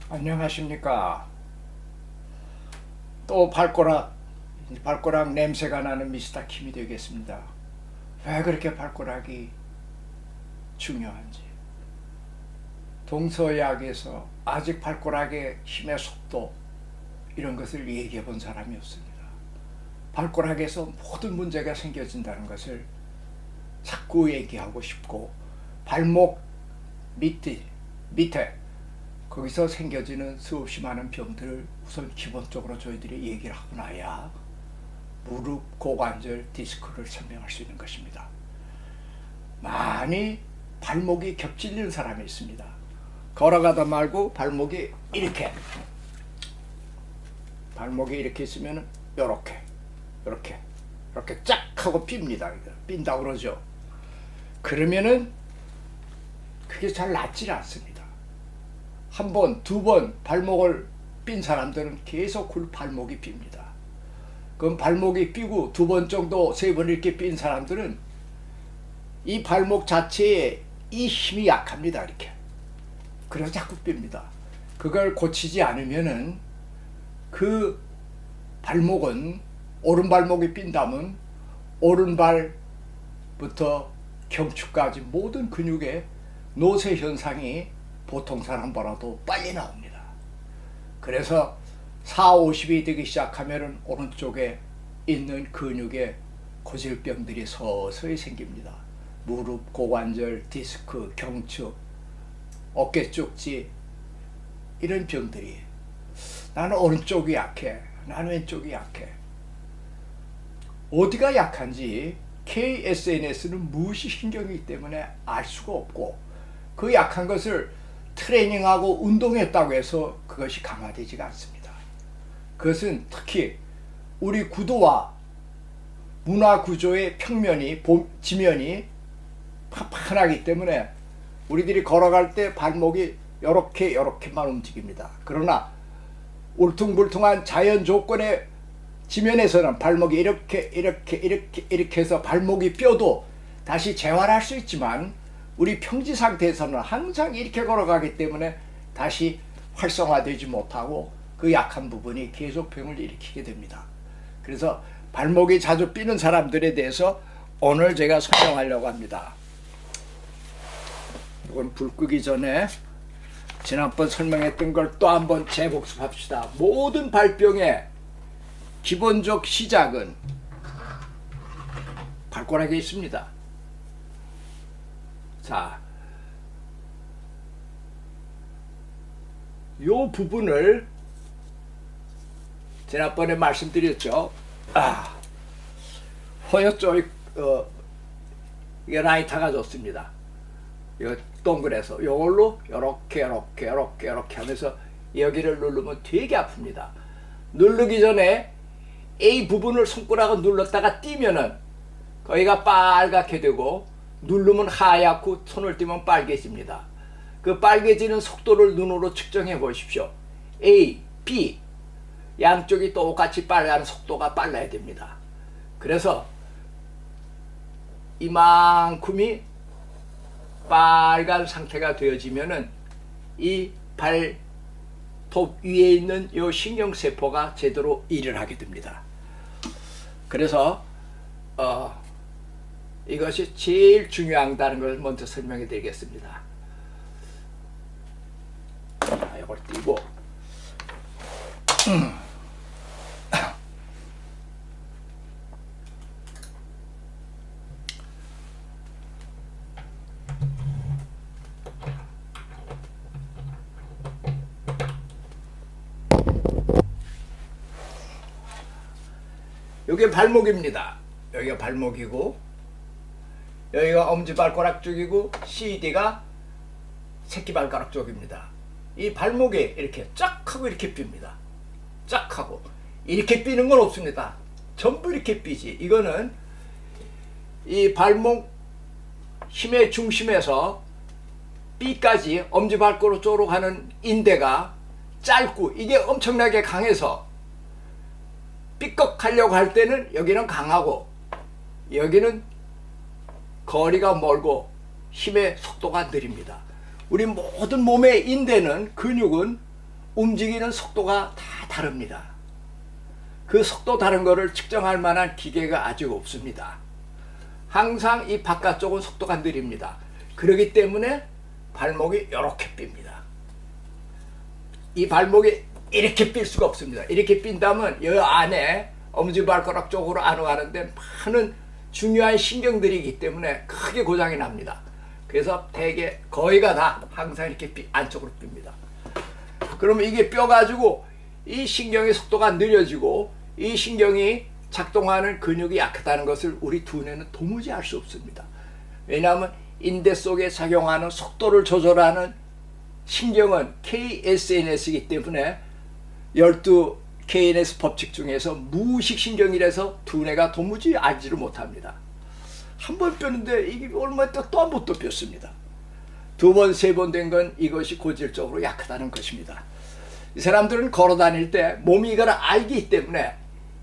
안녕하십니까. 또 발가락 냄새가 나는 미스터 킴이 되겠습니다. 왜 그렇게 발가락이 중요한지. 동서야학에서 아직 발가락의 힘의 속도 이런 것을 얘기해 본 사람이 없습니다. 발가락에서 모든 문제가 생겨진다는 것을 자꾸 얘기하고 싶고, 발목 밑에 거기서 생겨지는 수없이 많은 병들을 우선 기본적으로 저희들이 얘기를 하고 나야 무릎, 고관절, 디스크를 설명할 수 있는 것입니다. 많이 발목이 겹질리는 사람이 있습니다. 걸어가다 말고 발목이 이렇게 있으면 이렇게 쫙 하고 삑니다. 삔다고 그러죠. 그러면은 그게 잘 낫질 않습니다. 한 번, 두 번 발목을 삔 사람들은 계속 발목이 삔니다. 그럼 발목이 삐고 두 번 정도, 세 번 이렇게 삔 사람들은 이 발목 자체에 이 힘이 약합니다. 이렇게. 그래서 자꾸 삔니다. 그걸 고치지 않으면은 그 발목은, 오른발목이 삔다면 오른발부터 경추까지 모든 근육에 노쇠 현상이 보통 사람보다도 빨리 나옵니다. 그래서 40, 50이 되기 시작하면 오른쪽에 있는 근육에 고질병들이 서서히 생깁니다. 무릎, 고관절, 디스크, 경추, 어깨 쪽지, 이런 병들이. 나는 오른쪽이 약해, 나는 왼쪽이 약해. 어디가 약한지 KSNS는 무시 신경이기 때문에 알 수가 없고, 그 약한 것을 트레이닝하고 운동했다고 해서 그것이 강화되지가 않습니다. 그것은 특히 우리 구도와 문화 구조의 지면이 판판하기 때문에 우리들이 걸어갈 때 발목이 요렇게만 움직입니다. 그러나 울퉁불퉁한 자연 조건의 지면에서는 발목이 이렇게 해서 발목이 뼈도 다시 재활할 수 있지만, 우리 평지 상태에서는 항상 이렇게 걸어가기 때문에 다시 활성화되지 못하고 그 약한 부분이 계속 병을 일으키게 됩니다. 그래서 발목이 자주 삐는 사람들에 대해서 오늘 제가 설명하려고 합니다. 이건 불 끄기 전에 지난번 설명했던 걸 또 한번 재복습합시다. 모든 발병의 기본적 시작은 발가락에 있습니다. 자, 요 부분을 지난번에 말씀드렸죠. 허여 쪽 이게 라이터가 좋습니다. 이거 동그래서 요걸로 요렇게 하면서 여기를 누르면 되게 아픕니다. 누르기 전에 A 부분을 손가락으로 눌렀다가 띄면은 거기가 빨갛게 되고, 누르면 하얗고 손을 띄면 빨개집니다. 그 빨개지는 속도를 눈으로 측정해 보십시오. A, B 양쪽이 똑같이 빨가는 속도가 빨라야 됩니다. 그래서 이만큼이 빨간 상태가 되어지면은 이 발톱 위에 있는 이 신경세포가 제대로 일을 하게 됩니다. 그래서 이것이 제일 중요하다는 걸 먼저 설명해 드리겠습니다. 자, 이걸 띄고 여기 발목입니다. 여기가 발목이고, 여기가 엄지발가락 쪽이고, CD가 새끼발가락 쪽입니다. 이 발목에 이렇게 쫙 하고 이렇게 삔니다. 쫙 하고 이렇게 삐는 건 없습니다. 전부 이렇게 삐지. 이거는 이 발목 힘의 중심에서 B까지 엄지발가락 쪽으로 가는 인대가 짧고, 이게 엄청나게 강해서 삐걱하려고 할 때는 여기는 강하고 여기는 거리가 멀고 힘의 속도가 느립니다. 우리 모든 몸의 인대는, 근육은 움직이는 속도가 다 다릅니다. 그 속도 다른 거를 측정할 만한 기계가 아직 없습니다. 항상 이 바깥쪽은 속도가 느립니다. 그렇기 때문에 발목이 이렇게 삱니다. 이 발목이 이렇게 삘 수가 없습니다. 이렇게 삔다면 이 안에 엄지발가락 쪽으로 안으로 가는데 많은 중요한 신경들이기 때문에 크게 고장이 납니다. 그래서 대개 거의가 다 항상 이렇게 안쪽으로 삘니다. 그러면 이게 뼈 가지고 이 신경의 속도가 느려지고 이 신경이 작동하는 근육이 약하다는 것을 우리 두뇌는 도무지 알 수 없습니다. 왜냐하면 인대 속에 작용하는 속도를 조절하는 신경은 KSNS이기 때문에 12KNS 법칙 중에서 무의식 신경이라서 두뇌가 도무지 알지를 못합니다. 한 번 뼈는데 이게 얼마 있다 또 한 번 또 뼈습니다. 두 번, 세 번 된 건 이것이 고질적으로 약하다는 것입니다. 이 사람들은 걸어 다닐 때 몸이 이걸 알기 때문에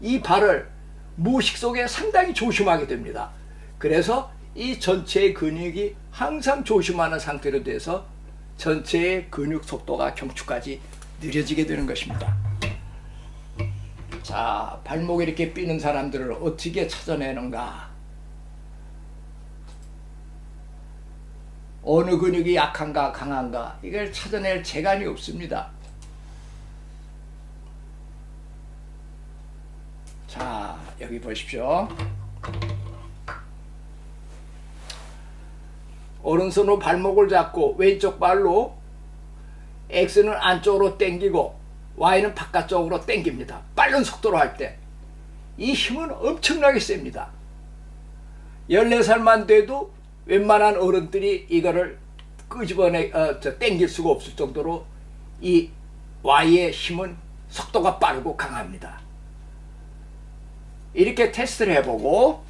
이 발을 무의식 속에 상당히 조심하게 됩니다. 그래서 이 전체의 근육이 항상 조심하는 상태로 돼서 전체의 근육 속도가 경추까지 느려지게 되는 것입니다. 자, 발목이 이렇게 삐는 사람들을 어떻게 찾아내는가? 어느 근육이 약한가 강한가 이걸 찾아낼 재간이 없습니다. 자, 여기 보십시오. 오른손으로 발목을 잡고 왼쪽 발로 X는 안쪽으로 당기고 Y는 바깥쪽으로 당깁니다. 빠른 속도로 할 때 이 힘은 엄청나게 셉니다. 14살만 돼도 웬만한 어른들이 이거를 당길 수가 없을 정도로 이 Y의 힘은 속도가 빠르고 강합니다. 이렇게 테스트를 해보고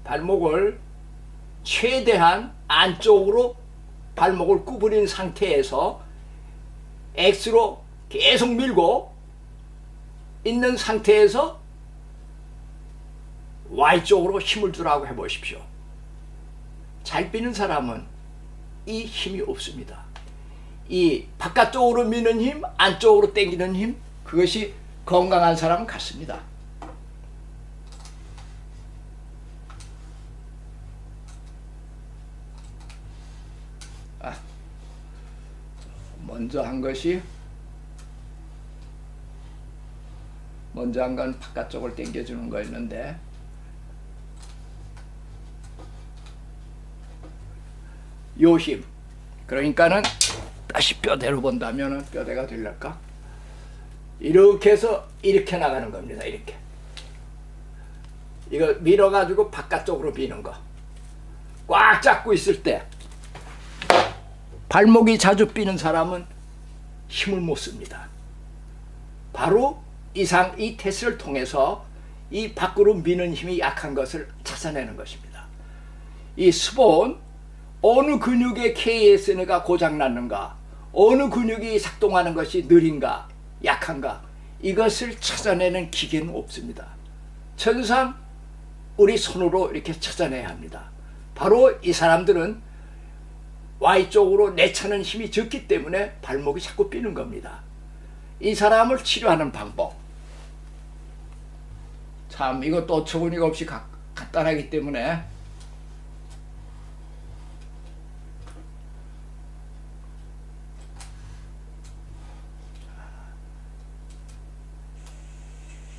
발목을 최대한 안쪽으로 발목을 구부린 상태에서 X로 계속 밀고 있는 상태에서 Y쪽으로 힘을 주라고 해보십시오. 잘 삐는 사람은 이 힘이 없습니다. 이 바깥쪽으로 미는 힘, 안쪽으로 당기는 힘, 그것이 건강한 사람은 같습니다. 먼저 한 건 바깥쪽을 당겨주는 거였는데 요 힘, 그러니까는 다시 뼈대로 본다면은 뼈대가 될까? 이렇게 해서 이렇게 나가는 겁니다. 이렇게 이거 밀어가지고 바깥쪽으로 미는 거. 꽉 잡고 있을 때 발목이 자주 삐는 사람은 힘을 못 씁니다. 바로 이 테스트를 통해서 이 밖으로 미는 힘이 약한 것을 찾아내는 것입니다. 이 스폰, 어느 근육의 KSN가 고장났는가, 어느 근육이 작동하는 것이 느린가, 약한가, 이것을 찾아내는 기계는 없습니다. 천상 우리 손으로 이렇게 찾아내야 합니다. 바로 이 사람들은 Y쪽으로 내차는 힘이 적기 때문에 발목이 자꾸 삐는 겁니다. 이 사람을 치료하는 방법, 참 이것도 어처구니가 없이 간단하기 때문에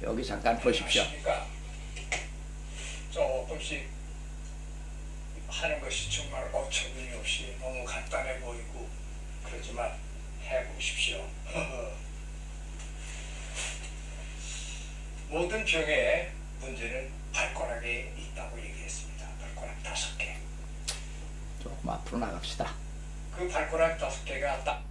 여기 잠깐 보십시오. 조금씩 하는 것이 정말 어처구니 없이 너무 간단해 보이고 그렇지만 해보십시오. 모든 병의 문제는 발가락에 있다고 얘기했습니다. 발가락 5개. 조금 앞으로 나갑시다. 그 발가락 5개가 딱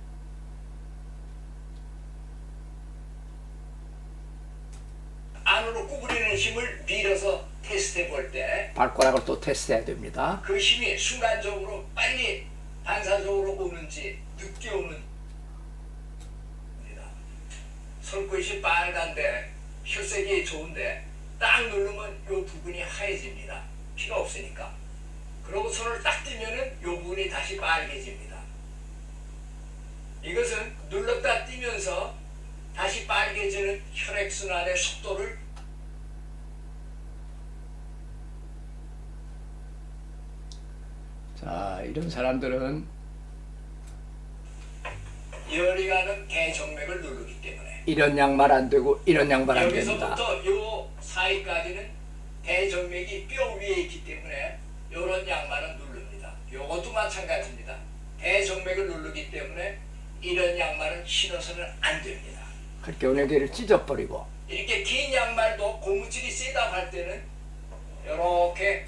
안으로 구부리는 힘을 밀어서 테스트해 볼 때 발가락을 또 테스트해야 됩니다. 그 힘이 순간적으로 빨리 반사적으로 오는지 늦게 오는지 손끝이 빨간데 혈색이 좋은데 딱 누르면 요 부분이 하얘집니다. 피가 없으니까. 그러고 손을 딱 띄면은 요 부분이 다시 빨개집니다. 이것은 눌렀다 띄면서 다시 빨개지는 혈액순환의 속도를 자, 이런 사람들은 열이 가는 대정맥을 누르기 때문에 이런 양말 안 되고 이런 양말 안 됩니다. 여기서부터 요 사이까지는 대정맥이 뼈 위에 있기 때문에 요런 양말은 누릅니다. 요것도 마찬가지입니다. 대정맥을 누르기 때문에 이런 양말은 신어서는 안 됩니다. 그렇게 은행계를 찢어버리고 이렇게 긴 양말도 고무줄이 세다 할 때는 요렇게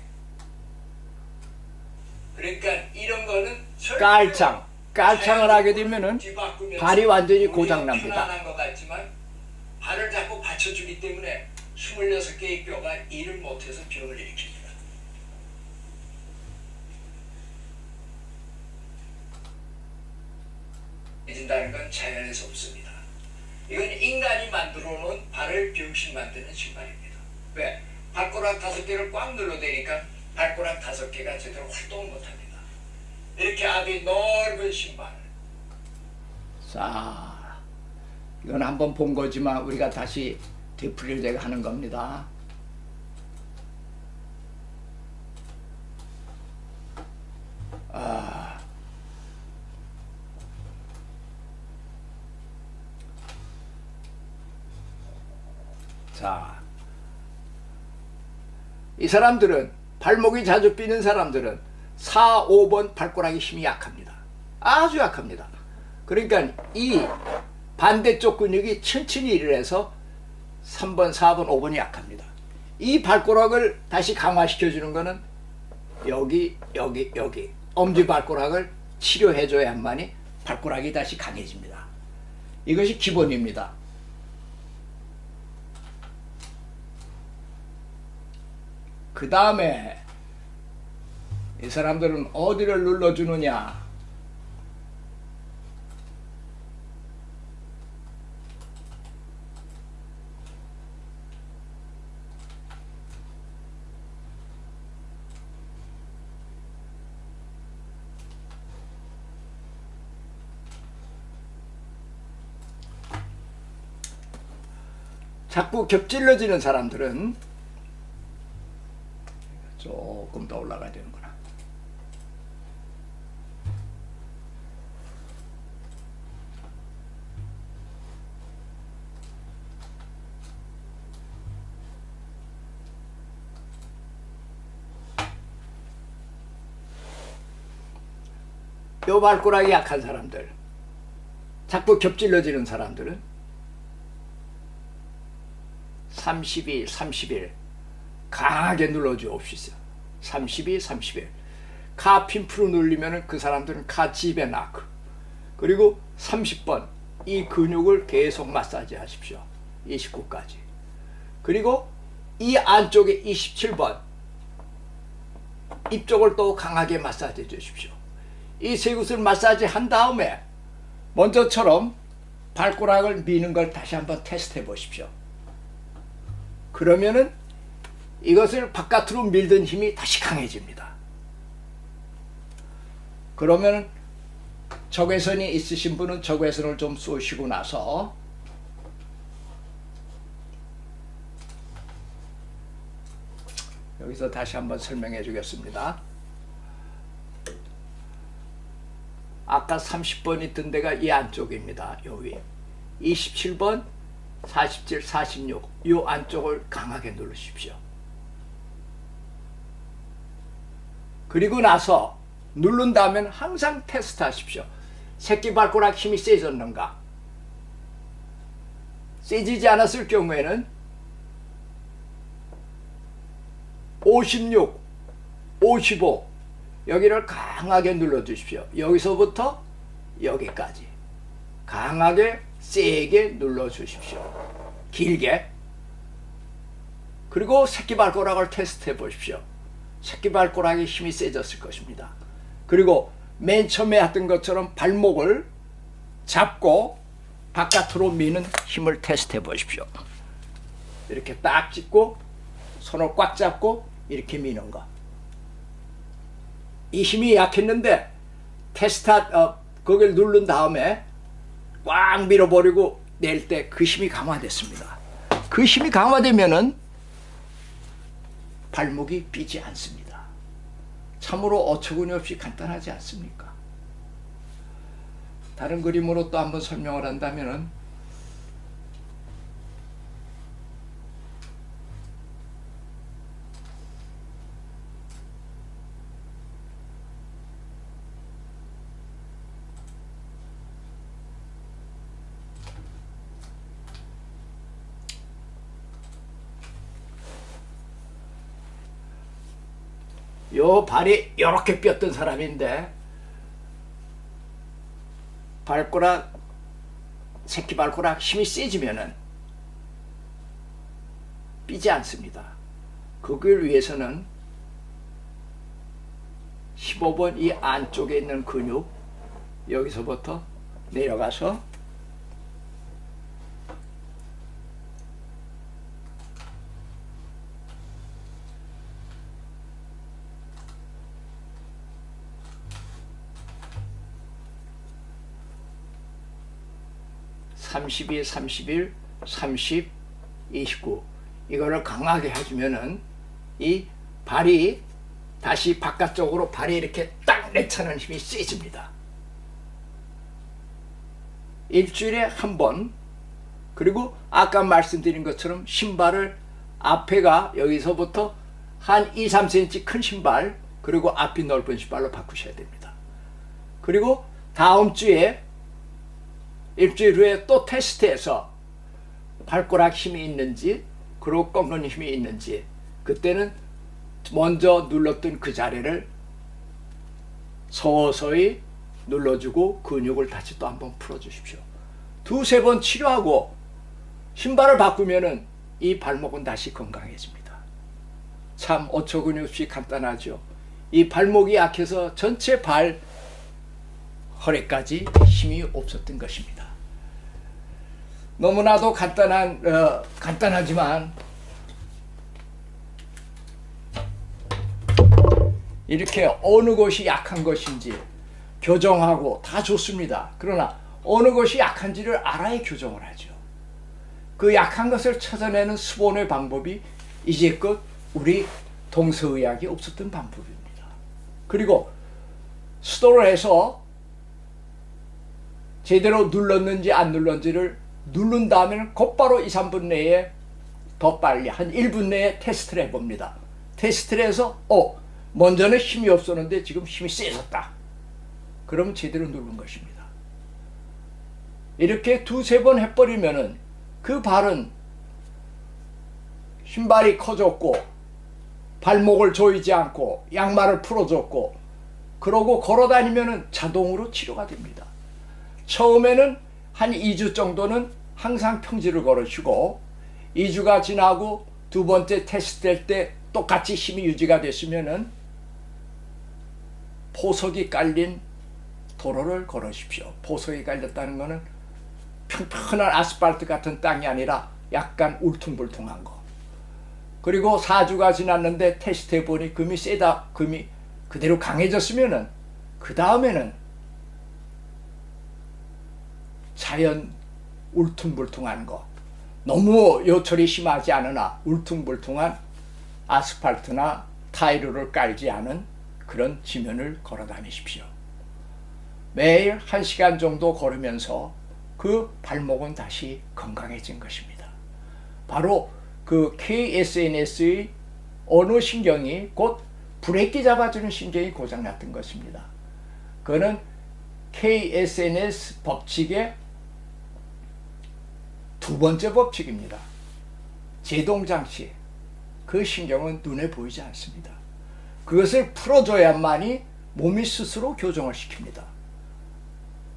그러니까 이런 거는 깔창을 하게 되면은 발이 완전히 고장납니다. 편안한 것 같지만 발을 자꾸 받쳐주기 때문에 26개의 뼈가 일을 못해서 병을 일으킵니다. 해진다는 건 자연에서 없습니다. 이건 인간이 만들어 놓은 발을 병신 만드는 신발입니다. 왜? 발가락 5개를 꽉 눌러대니까 발가락 5개가 제대로 활동을 못합니다. 이렇게 앞이 넓은 신발. 자, 이건 한번 본 거지만 우리가 다시 되풀이를 하는 겁니다. 자, 이 사람들은 발목이 자주 삐는 사람들은 4, 5번 발가락의 힘이 약합니다. 아주 약합니다. 그러니까 이 반대쪽 근육이 층층이 일을 해서 3번, 4번, 5번이 약합니다. 이 발가락을 다시 강화시켜주는 거는 여기 엄지발가락을 치료해줘야만이 발가락이 다시 강해집니다. 이것이 기본입니다. 그 다음에 이 사람들은 어디를 눌러주느냐? 자꾸 겹질러지는 사람들은 조금 더 올라가야 되는구나. 요 발가락이 약한 사람들, 자꾸 겹질러지는 사람들은 30일, 30일 강하게 눌러주옵시오. 32, 31. 카핀프로 눌리면 그 사람들은 카지베나크. 그리고 30번 이 근육을 계속 마사지 하십시오. 29까지. 그리고 이 안쪽에 27번 이쪽을 또 강하게 마사지 해 주십시오. 이 세 곳을 마사지 한 다음에 먼저처럼 발가락을 미는 걸 다시 한번 테스트 해 보십시오. 그러면은 이것을 바깥으로 밀던 힘이 다시 강해집니다. 그러면 적외선이 있으신 분은 적외선을 좀 쏘시고 나서 여기서 다시 한번 설명해 주겠습니다. 아까 30번 있던 데가 이 안쪽입니다. 여기 27번, 47, 46 이 안쪽을 강하게 누르십시오. 그리고 나서 누른 다음엔 항상 테스트 하십시오. 새끼발가락 힘이 세졌는가? 세지지 않았을 경우에는 56, 55 여기를 강하게 눌러주십시오. 여기서부터 여기까지 강하게 세게 눌러주십시오. 길게. 그리고 새끼발가락을 테스트해 보십시오. 새끼발가락의 힘이 세졌을 것입니다. 그리고 맨 처음에 했던 것처럼 발목을 잡고 바깥으로 미는 힘을 테스트해 보십시오. 이렇게 딱 짚고 손을 꽉 잡고 이렇게 미는 거. 이 힘이 약했는데 거기를 누른 다음에 꽉 밀어버리고 낼 때 그 힘이 강화됐습니다. 그 힘이 강화되면은 발목이 삐지 않습니다. 참으로 어처구니 없이 간단하지 않습니까? 다른 그림으로 또 한번 설명을 한다면은 요 발이 이렇게 뼈던 사람인데 발가락 새끼 발가락 힘이 세지면은 삐지 않습니다. 그걸 위해서는 15번 이 안쪽에 있는 근육 여기서부터 내려가서 (32, 31, 30, 29) 이거를 강하게 해주면은 이 발이 다시 바깥쪽으로 발이 이렇게 딱 내차는 힘이 세집니다. 일주일에 한 번. 그리고 아까 말씀드린 것처럼 신발을 앞에가 여기서부터 한 2, 3cm 큰 신발 그리고 앞이 넓은 신발로 바꾸셔야 됩니다. 그리고 다음 주에 일주일 후에 또 테스트해서 발가락 힘이 있는지 그리고 꺾는 힘이 있는지 그때는 먼저 눌렀던 그 자리를 서서히 눌러주고 근육을 다시 또 한번 풀어주십시오. 두세 번 치료하고 신발을 바꾸면은 이 발목은 다시 건강해집니다. 참 어처구니 없이 간단하죠. 이 발목이 약해서 전체 발 허리까지 힘이 없었던 것입니다. 너무나도 간단하지만 이렇게 어느 것이 약한 것인지 교정하고 다 좋습니다. 그러나 어느 것이 약한지를 알아야 교정을 하죠. 그 약한 것을 찾아내는 수본의 방법이 이제껏 우리 동서의학이 없었던 방법입니다. 그리고 수도를 해서 제대로 눌렀는지 안 눌렀는지를 누른 다음에는 곧바로 2, 3분 내에 더 빨리 한 1분 내에 테스트를 해봅니다. 테스트를 해서 먼저는 힘이 없었는데 지금 힘이 세졌다. 그러면 제대로 누른 것입니다. 이렇게 두세 번 해버리면은 그 발은 신발이 커졌고 발목을 조이지 않고 양말을 풀어줬고 그러고 걸어다니면은 자동으로 치료가 됩니다. 처음에는 한 2주 정도는 항상 평지를 걸으시고 2주가 지나고 두 번째 테스트 할 때 똑같이 힘이 유지가 됐으면은 포석이 깔린 도로를 걸으십시오. 포석이 깔렸다는 것은 평평한 아스팔트 같은 땅이 아니라 약간 울퉁불퉁한 거. 그리고 4주가 지났는데 테스트 해보니 금이 세다, 금이 그대로 강해졌으면은 그 다음에는 자연 울퉁불퉁한 거, 너무 요철이 심하지 않으나 울퉁불퉁한 아스팔트나 타일을 깔지 않은 그런 지면을 걸어 다니십시오. 매일 1시간 정도 걸으면서 그 발목은 다시 건강해진 것입니다. 바로 그 KSNS의 어느 신경이 곧 브레이크 잡아주는 신경이 고장났던 것입니다. 그거는 KSNS 법칙의 두 번째 법칙입니다. 제동장치. 그 신경은 눈에 보이지 않습니다. 그것을 풀어줘야만이 몸이 스스로 교정을 시킵니다.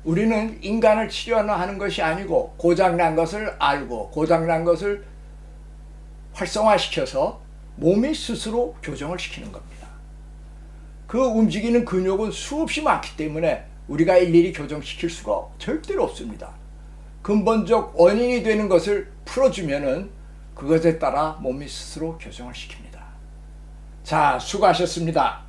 우리는 인간을 치료하는 것이 아니고 고장난 것을 알고 고장난 것을 활성화시켜서 몸이 스스로 교정을 시키는 겁니다. 그 움직이는 근육은 수없이 많기 때문에 우리가 일일이 교정시킬 수가 절대로 없습니다. 근본적 원인이 되는 것을 풀어주면은 그것에 따라 몸이 스스로 교정을 시킵니다. 자, 수고하셨습니다.